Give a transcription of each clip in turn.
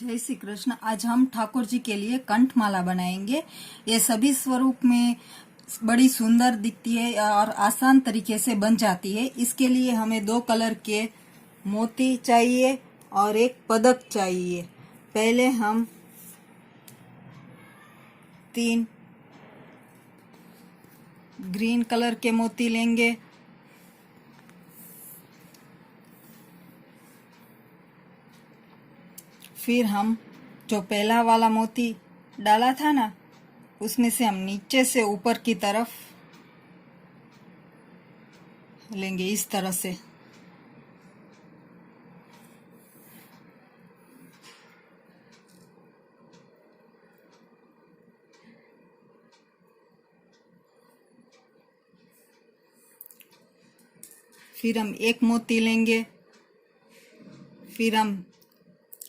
जय श्री कृष्ण। आज हम ठाकुर जी के लिए कंठमाला बनाएंगे। ये सभी स्वरूप में बड़ी सुंदर दिखती है और आसान तरीके से बन जाती है। इसके लिए हमें 2 कलर के मोती चाहिए और एक पदक चाहिए। पहले हम 3 ग्रीन कलर के मोती लेंगे। फिर हम जो पहला वाला मोती डाला था ना, उसमें से हम नीचे से ऊपर की तरफ लेंगे इस तरह से। फिर हम एक मोती लेंगे। फिर हम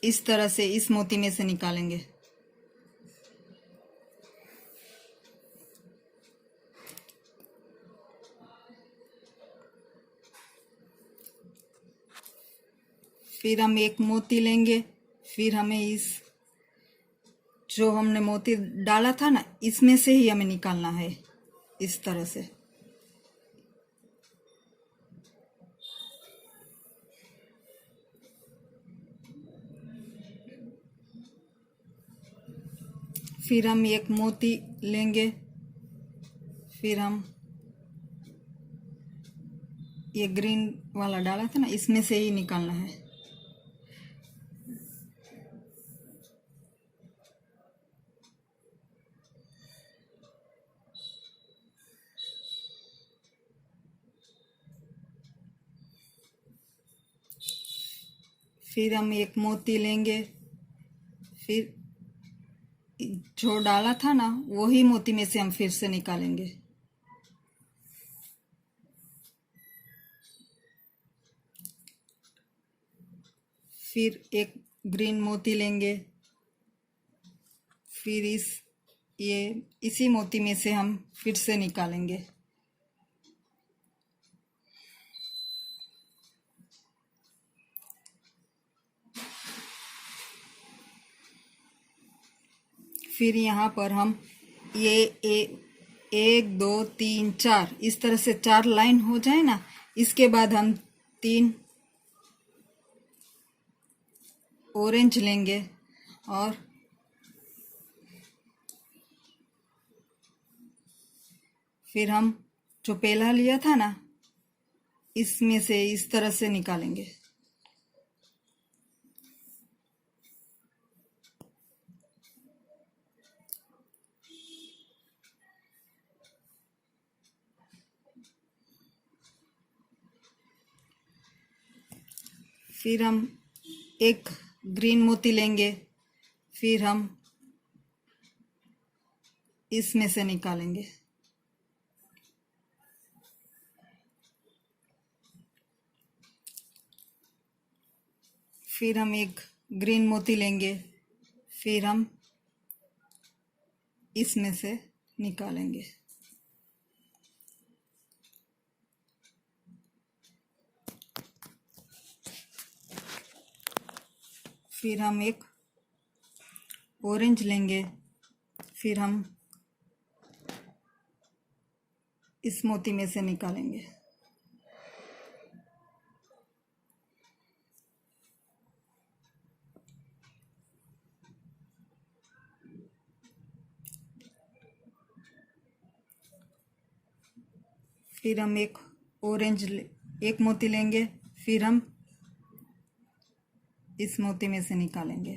इस तरह से इस मोती में से निकालेंगे। फिर हम एक मोती लेंगे। फिर हमें इस जो हमने मोती डाला था ना, इसमें से ही हमें निकालना है इस तरह से। फिर हम एक मोती लेंगे। फिर हम ये ग्रीन वाला डाला था ना, इसमें से ही निकालना है। फिर हम एक मोती लेंगे। फिर जो डाला था ना, वही मोती में से हम फिर से निकालेंगे। फिर एक ग्रीन मोती लेंगे। फिर इसी मोती में से हम फिर से निकालेंगे। फिर यहाँ पर हम ये 1 2 3 4 इस तरह से 4 लाइन हो जाए ना, इसके बाद हम 3 ऑरेंज लेंगे और फिर हम जो पहला लिया था ना, इसमें से इस तरह से निकालेंगे। फिर हम एक ग्रीन मोती लेंगे। फिर हम इसमें से निकालेंगे। फिर हम एक ग्रीन मोती लेंगे। फिर हम इसमें से निकालेंगे। फिर हम एक ऑरेंज लेंगे। फिर हम इस मोती में से निकालेंगे। फिर हम एक मोती लेंगे। फिर हम इस मोती में से निकालेंगे।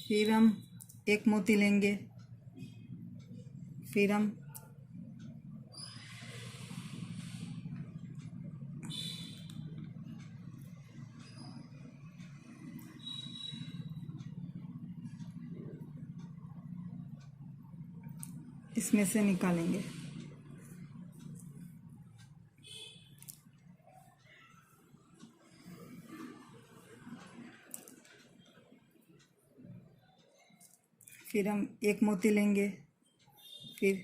फिर हम एक मोती लेंगे। फिर हम इसमें से निकालेंगे। फिर हम एक मोती लेंगे। फिर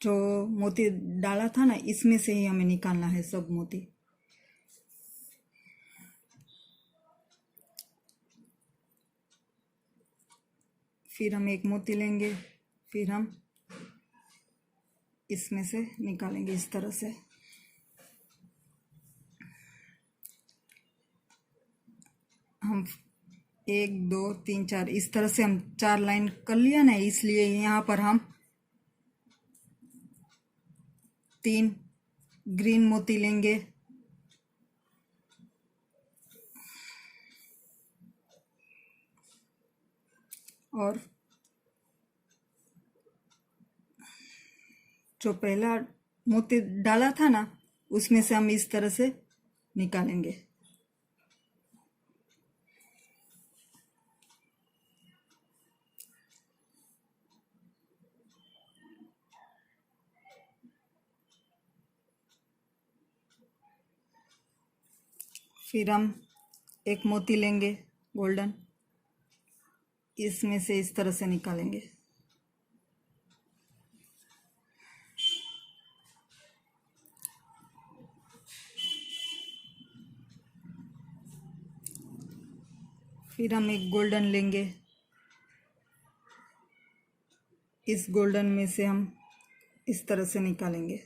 जो मोती डाला था ना, इसमें से ही हमें निकालना है सब मोती। फिर हम एक मोती लेंगे, फिर हम इसमें से निकालेंगे इस तरह से। हम 1 2 3 4 इस तरह से हम 4 लाइन कर लिया ना, इसलिए यहाँ पर हम 3 ग्रीन मोती लेंगे और जो पहला मोती डाला था ना, उसमें से हम इस तरह से निकालेंगे। फिर हम एक मोती लेंगे गोल्डन, इसमें से इस तरह से निकालेंगे। फिर हम एक गोल्डन लेंगे, इस गोल्डन में से हम इस तरह से निकालेंगे।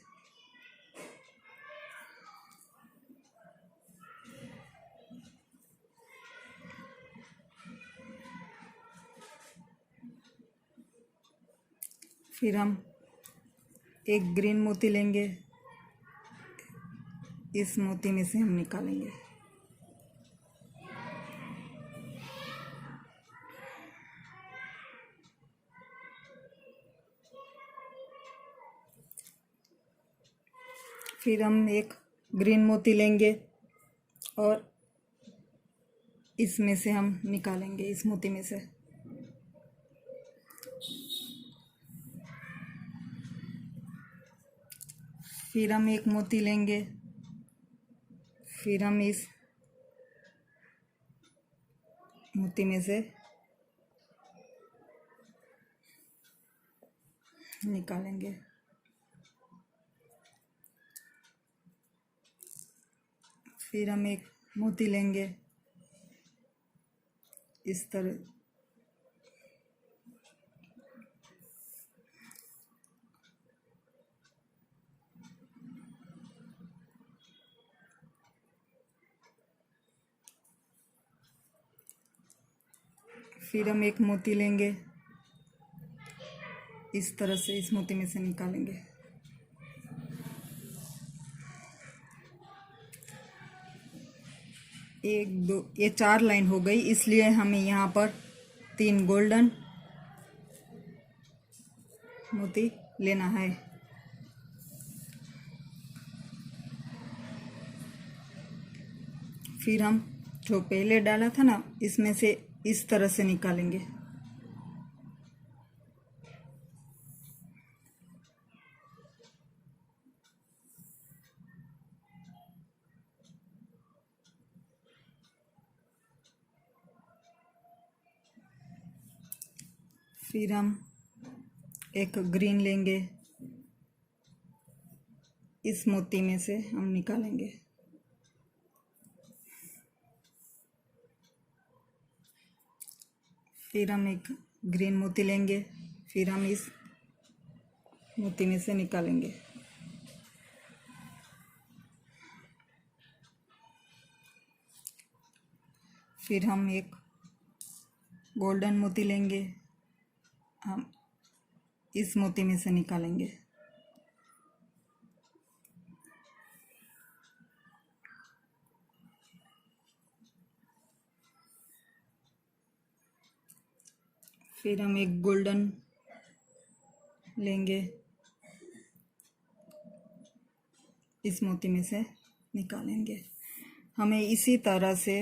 फिर हम एक ग्रीन मोती लेंगे, इस मोती में से हम निकालेंगे। फिर हम एक ग्रीन मोती लेंगे और इसमें से हम निकालेंगे, इस मोती में से। फिर हम एक मोती लेंगे, फिर हम इस मोती में से निकालेंगे। फिर हम एक मोती लेंगे इस तरह, फिर हम एक मोती लेंगे इस तरह से, इस मोती में से निकालेंगे। एक दो, ये 4 लाइन हो गई, इसलिए हमें यहाँ पर 3 गोल्डन मोती लेना है। फिर हम जो पहले डाला था ना, इसमें से इस तरह से निकालेंगे। फिर हम एक ग्रीन लेंगे, इस मोती में से हम निकालेंगे। फिर हम एक ग्रीन मोती लेंगे, फिर हम इस मोती में से निकालेंगे। फिर हम एक गोल्डन मोती लेंगे, हम इस मोती में से निकालेंगे। फिर हम एक गोल्डन लेंगे, इस मोती में से निकालेंगे। हमें इसी तरह से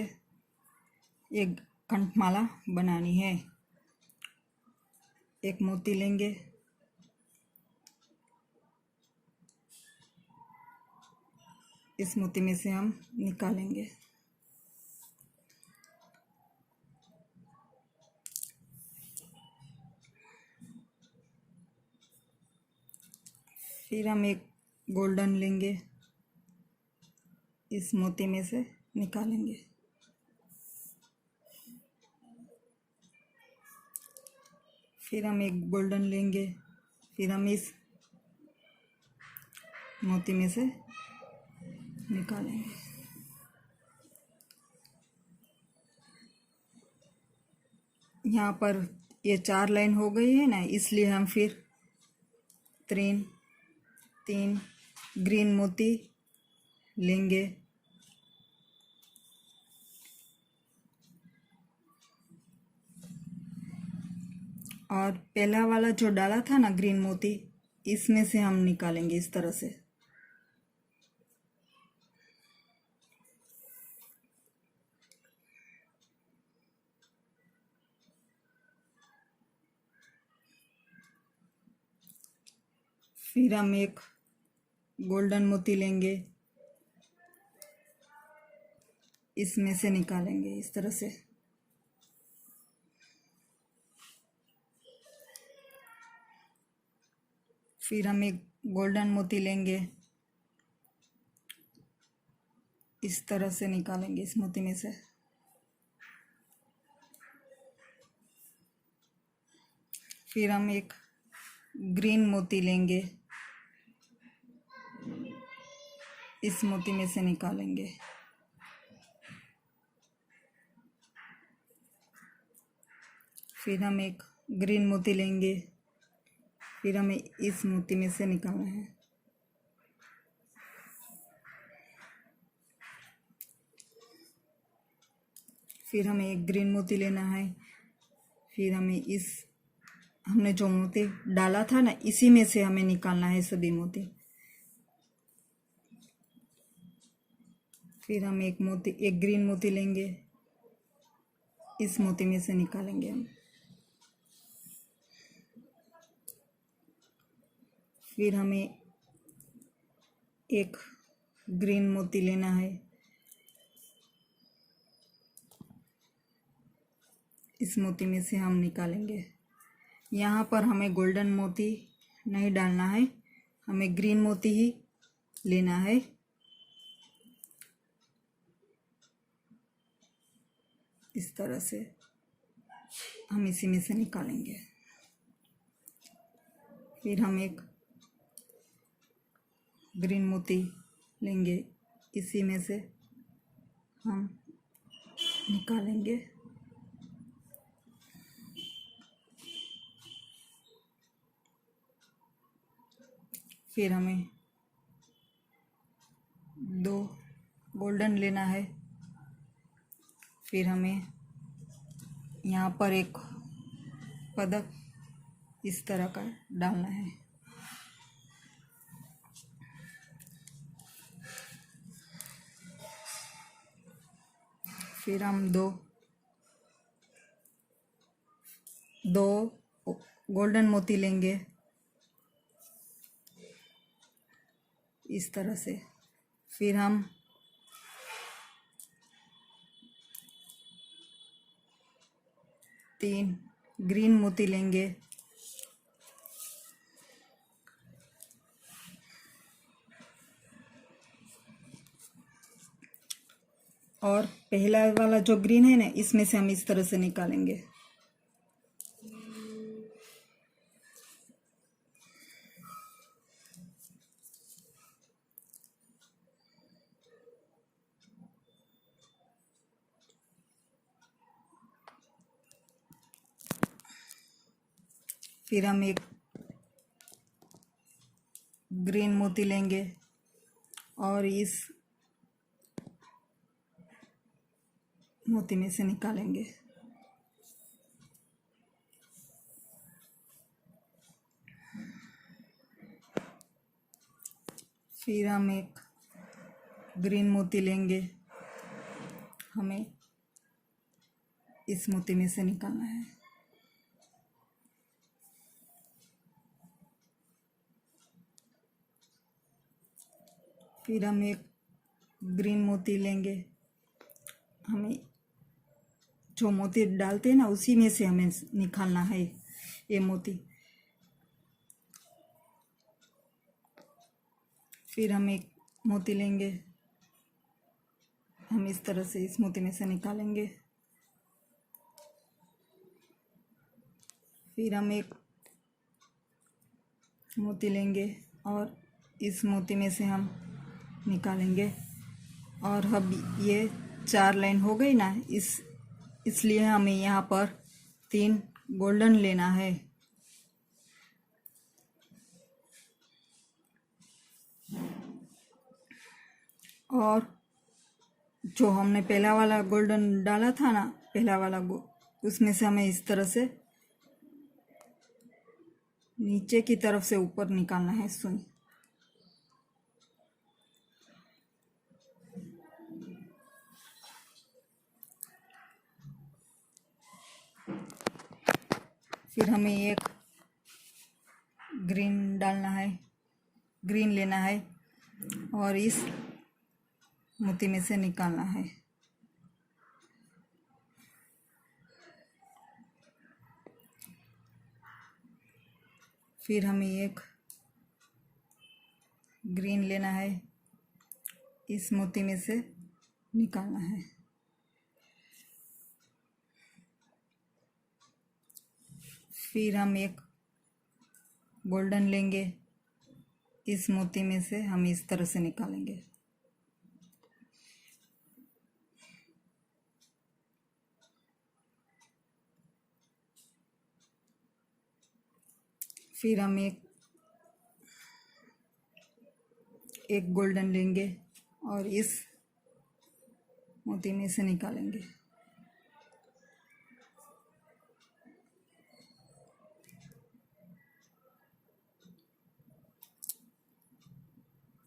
एक कंठमाला बनानी है। एक मोती लेंगे, इस मोती में से हम निकालेंगे। फिर हम एक गोल्डन लेंगे, इस मोती में से निकालेंगे। फिर हम एक गोल्डन लेंगे, फिर हम इस मोती में से निकालेंगे। यहाँ पर ये 4 लाइन हो गई है ना, इसलिए हम फिर तीन ग्रीन मोती लेंगे। और पहला वाला जो डाला था ना ग्रीन मोती, इसमें से हम निकालेंगे इस तरह से। फिर हम एक गोल्डन मोती लेंगे, इसमें से निकालेंगे इस तरह से। फिर हम एक गोल्डन मोती लेंगे, इस तरह से निकालेंगे इस मोती में से। फिर हम एक ग्रीन मोती लेंगे, इस मोती में से निकालेंगे। फिर हम एक ग्रीन मोती लेंगे, फिर हमें इस मोती में से निकालना है। फिर हमें एक ग्रीन मोती लेना है, फिर हमें हमने जो मोती डाला था ना, इसी में से हमें निकालना है सभी मोती। फिर हम एक ग्रीन मोती लेंगे, इस मोती में से निकालेंगे हम। फिर हमें एक ग्रीन मोती लेना है, इस मोती में से हम निकालेंगे। यहाँ पर हमें गोल्डन मोती नहीं डालना है, हमें ग्रीन मोती ही लेना है। इस तरह से हम इसी में से निकालेंगे। फिर हम एक ग्रीन मोती लेंगे, इसी में से हम निकालेंगे। फिर हमें 2 गोल्डन लेना है। फिर हमें यहाँ पर एक पदक इस तरह का डालना है। फिर हम दो गोल्डन मोती लेंगे, इस तरह से। फिर हम 3 ग्रीन मोती लेंगे, और पहला वाला जो ग्रीन है ना, इसमें से हम इस तरह से निकालेंगे। फिर हम एक ग्रीन मोती लेंगे और इस मोती में से निकालेंगे। फिर हम एक ग्रीन मोती लेंगे, हमें इस मोती में से निकालना है। फिर हम एक ग्रीन मोती लेंगे, हमें जो मोती डालते हैं ना, उसी में से हमें निकालना है ये मोती। फिर हम एक मोती लेंगे, हम इस तरह से इस मोती में से निकालेंगे। फिर हम एक मोती लेंगे और इस मोती में से हम निकालेंगे। और अब ये 4 लाइन हो गई ना, इसलिए हमें यहाँ पर 3 गोल्डन लेना है। और जो हमने पहला वाला गोल्डन डाला था ना, पहला वाला उसमें से हमें इस तरह से नीचे की तरफ से ऊपर निकालना है सुई। फिर हमें एक ग्रीन डालना है, ग्रीन लेना है और इस मोती में से निकालना है। फिर हमें एक ग्रीन लेना है, इस मोती में से निकालना है। फिर हम एक गोल्डन लेंगे, इस मोती में से हम इस तरह से निकालेंगे। फिर हम एक गोल्डन लेंगे और इस मोती में से निकालेंगे।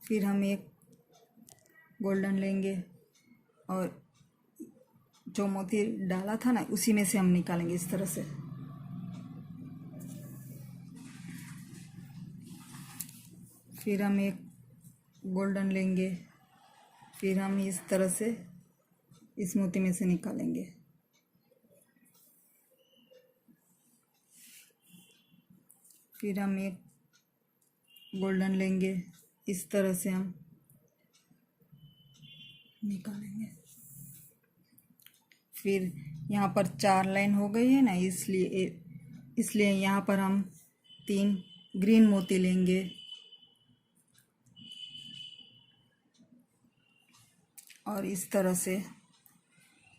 फिर हम एक गोल्डन लेंगे और जो मोती डाला था ना, उसी में से हम निकालेंगे इस तरह से। फिर हम एक गोल्डन लेंगे, फिर हम इस तरह से इस मोती में से निकालेंगे। फिर हम एक गोल्डन लेंगे, इस तरह से हम निकालेंगे। फिर यहाँ पर 4 लाइन हो गई है ना, इसलिए यहाँ पर हम 3 ग्रीन मोती लेंगे और इस तरह से,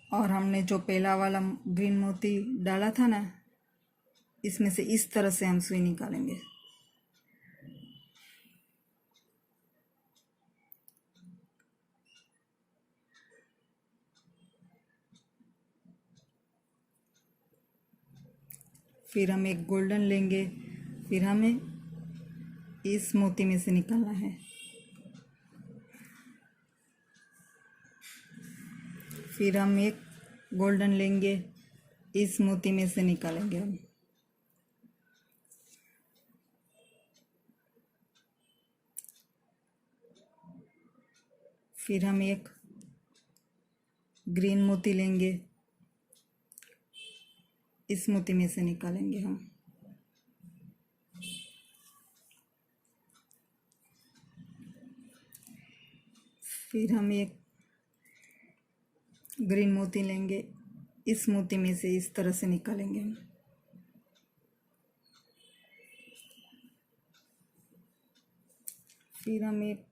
और हमने जो पहला वाला ग्रीन मोती डाला था ना, इसमें से इस तरह से हम सुई निकालेंगे। फिर हम एक गोल्डन लेंगे, फिर हमें इस मोती में से निकालना है। फिर हम एक गोल्डन लेंगे, इस मोती में से निकालेंगे हम। फिर हम एक ग्रीन मोती लेंगे, इस मोती में से निकालेंगे हम। फिर हम एक ग्रीन मोती लेंगे, इस मोती में से इस तरह से निकालेंगे हम। फिर हम एक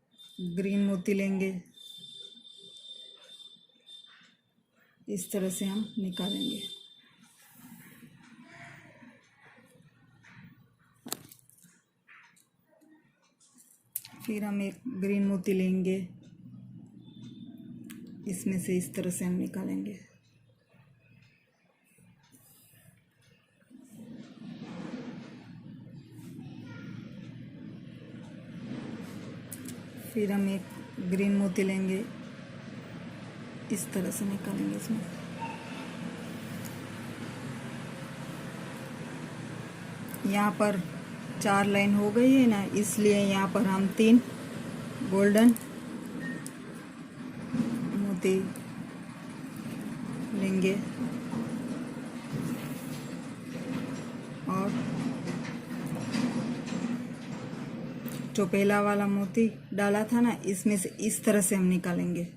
ग्रीन मोती लेंगे, इस तरह से हम निकालेंगे। फिर हम एक ग्रीन मोती लेंगे, इसमें से इस तरह से हम निकालेंगे। फिर हम एक ग्रीन मोती लेंगे, इस तरह से निकालेंगे इसमें। यहाँ पर 4 लाइन हो गई है ना, इसलिए यहाँ पर हम 3 गोल्डन मोती लेंगे और जो पहला वाला मोती डाला था ना, इसमें से इस तरह से हम निकालेंगे।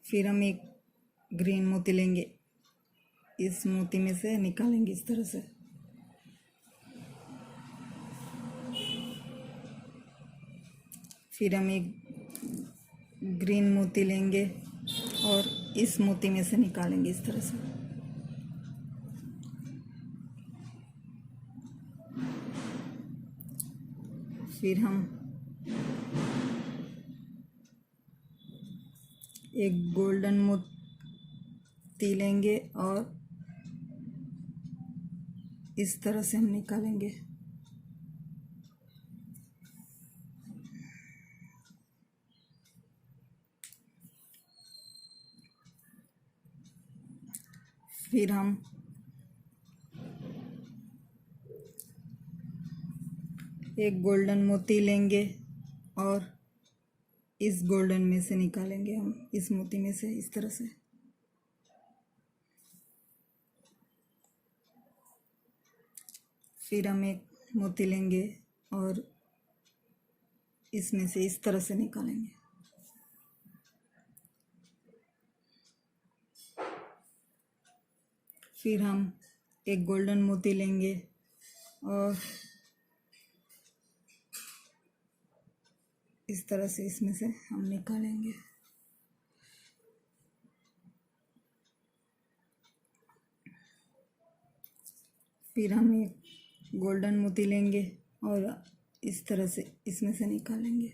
फिर हम एक ग्रीन मोती लेंगे, इस मोती में से निकालेंगे इस तरह से। फिर हम एक ग्रीन मोती लेंगे और इस मोती में से निकालेंगे इस तरह से। फिर हम एक गोल्डन मोती लेंगे और इस तरह से हम निकालेंगे। फिर हम एक गोल्डन मोती लेंगे और इस गोल्डन में से निकालेंगे हम, इस मोती में से इस तरह से। फिर हम एक मोती लेंगे और इसमें से इस तरह से निकालेंगे। फिर हम एक गोल्डन मोती लेंगे और इस तरह से इसमें से हम निकालेंगे। फिर हम एक गोल्डन मोती लेंगे और इस तरह से इसमें से निकालेंगे।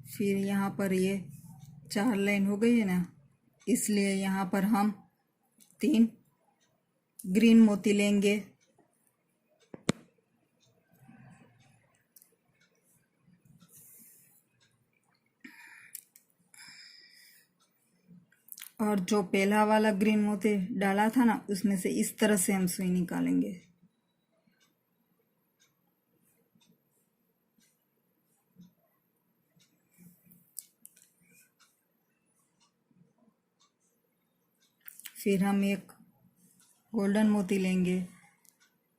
फिर यहाँ पर ये 4 लाइन हो गई है ना, इसलिए यहाँ पर हम 3 ग्रीन मोती लेंगे और जो पहला वाला ग्रीन मोती डाला था ना, उसमें से इस तरह से हम सुई निकालेंगे। फिर हम एक गोल्डन मोती लेंगे,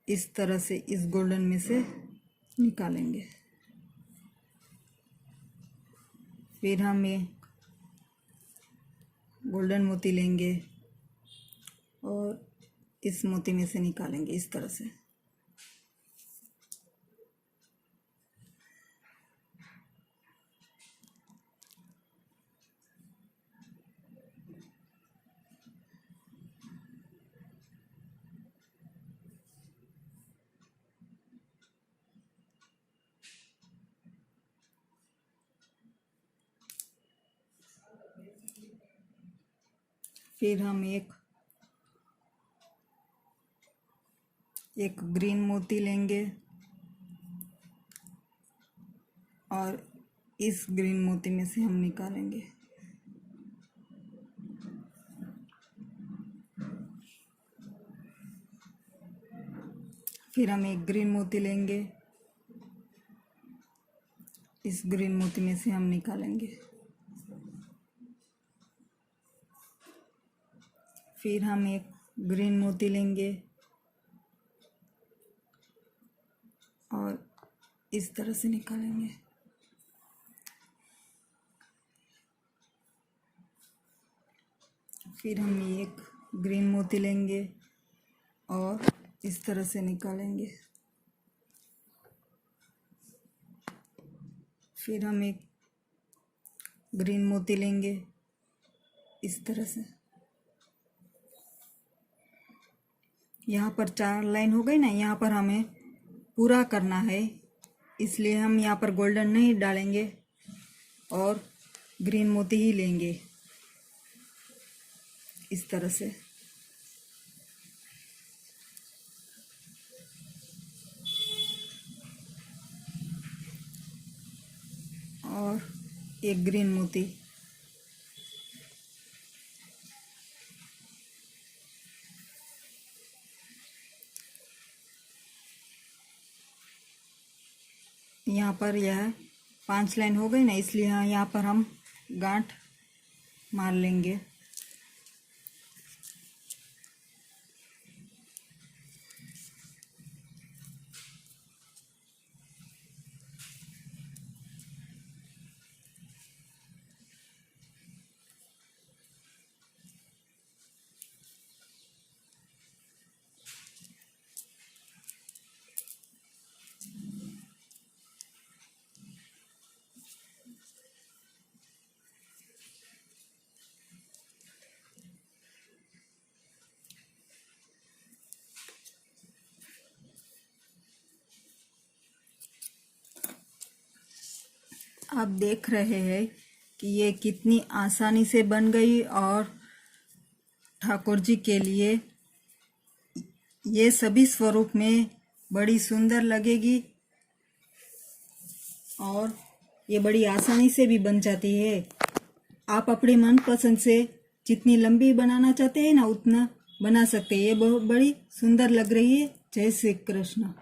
इस तरह से इस गोल्डन में से निकालेंगे। फिर हम ये गोल्डन मोती लेंगे और इस मोती में से निकालेंगे इस तरह से। फिर हम एक ग्रीन मोती लेंगे और इस ग्रीन मोती में से हम निकालेंगे। फिर हम एक ग्रीन मोती लेंगे, इस ग्रीन मोती में से हम निकालेंगे। फिर हम एक ग्रीन मोती लेंगे और इस तरह से निकालेंगे। फिर हम एक ग्रीन मोती लेंगे और इस तरह से निकालेंगे। फिर हम एक ग्रीन मोती लेंगे इस तरह से। यहाँ पर 4 लाइन हो गई ना, यहाँ पर हमें पूरा करना है, इसलिए हम यहाँ पर गोल्डन नहीं डालेंगे और ग्रीन मोती ही लेंगे इस तरह से। और एक ग्रीन मोती। यहाँ पर यह 5 लाइन हो गई ना, इसलिए यहाँ पर हम गांठ मार लेंगे। आप देख रहे हैं कि ये कितनी आसानी से बन गई और ठाकुर जी के लिए ये सभी स्वरूप में बड़ी सुंदर लगेगी और ये बड़ी आसानी से भी बन जाती है। आप अपने मनपसंद से जितनी लंबी बनाना चाहते हैं ना उतना बना सकते हैं। ये बहुत बड़ी सुंदर लग रही है। जय श्री कृष्ण।